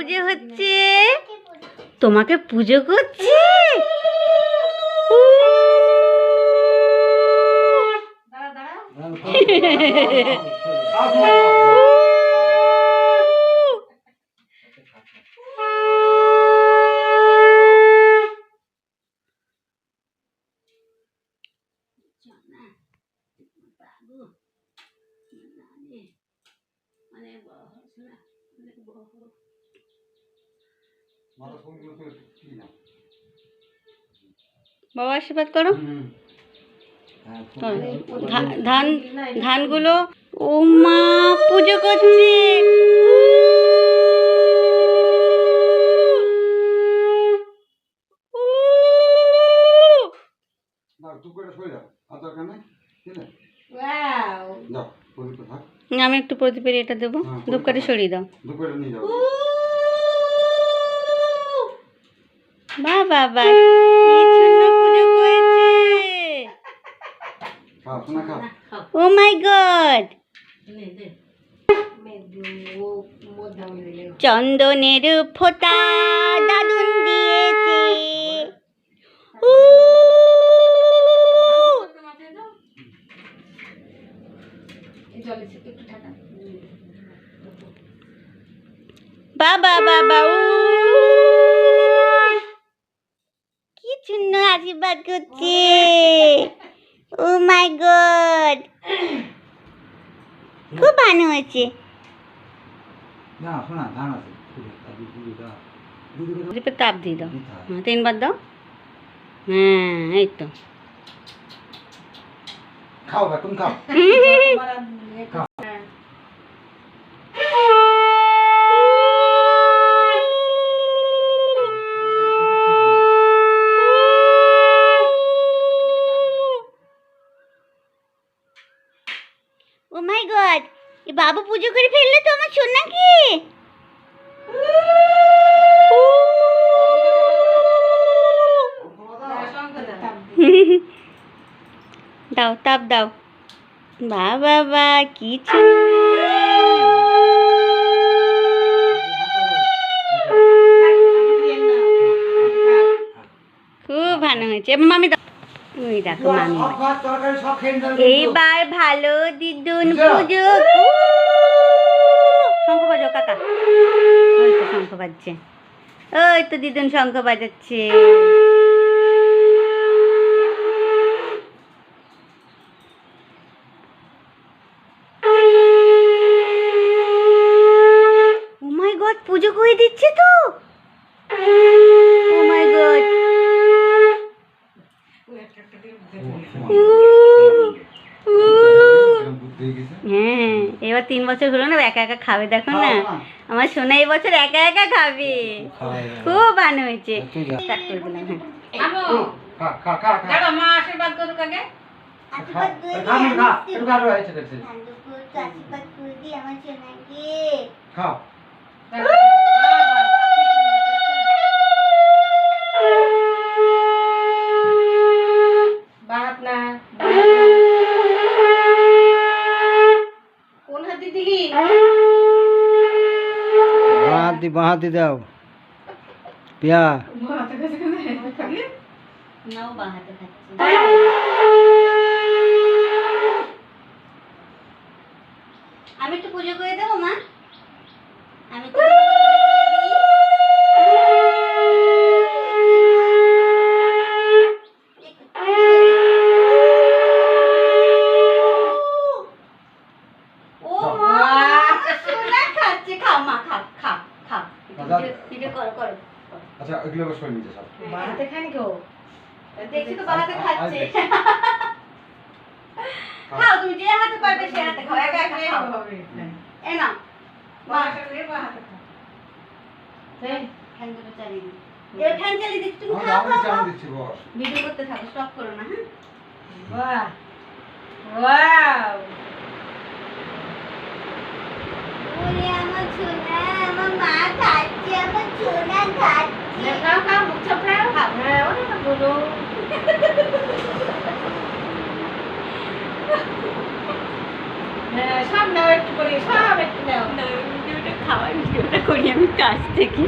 পুজো হচ্ছে, তোমাকে পুজো করছে। বাবা আশীর্বাদ করো। ধান ধানগুলো ও মা পুজো করছে। আমি একটু প্রদীপের এটা দেবো, ধূপকাঠি সরিয়ে দাও। বাহ বাহ বাহ, পুজো করেছে। ও মাই গড, চন্দনের ফোঁটা দাদুন দিয়েছে। বাবা বাবা, কি সুন্দর আশীর্বাদ করছে। ও মাই গড, খুব ভালো হয়েছে। তাপ দিয়ে দাও, 3 বার দাও। হ্যাঁ এই তো খাও, এখন খাও। ও মাই গড, এ বাবু পুজো করে ফেললে তো আমার সোনাকে। দাও তাপ দাও। বা বাবা কি খুব ভালো হয়েছে মামি। ওই দেখো মামি, এইবার ভালো দিদুন পুজো। শঙ্খ বাজাও কাকা, ওই তো শঙ্খ বাজছে, ওই তো দিদুন শঙ্খ বাজাচ্ছে। ও মাই গড, পুজো করে দিচ্ছে তো। ও মাই গড, হ্যাঁ এবার 3 বছর হলো না, একা একা খাবে। দেখো না আমার সোনা এই বছর একা একা খাবে। খুব ভালো হয়েছে। স্টার্ট করে দিলাম। হ্যাঁ মা আশীর্বাদ করুক আগে। বাহাতি দাও পিয়া। আমি একটু পুজো করে দেবো মা। আমি আচ্ছা এগুলো বসে নিতে সব বাহাতে খান কেউ দেখছি তো বাহাতে খাচ্ছে। খাও তুমি যে হাতে পারবে সে হাতে খাও, একা একা খাও। এই নাও মা আসলে বাহাতে খাও। এই ফ্যান দুটো চালিয়ে দিই, এই ফ্যান চালিয়ে দিচ্ছি, তুমি খাও খাও খাও। ভিডিও করতে থাকো, স্টপ করো না। হ্যাঁ বাহ ওয়াও, ওরে আমার সোনা, আমার মা খাচ্ছে, আমার সোনা খাচ্ছে। খাও খাও, মুখ চাপড়াও খাও। হ্যাঁ ওরে না বলো। হ্যাঁ সব নাও একটু করে, সব একটু নাও। ভিডিওটা খাওয়ার ভিডিওটা করি আমি কাছ থেকে।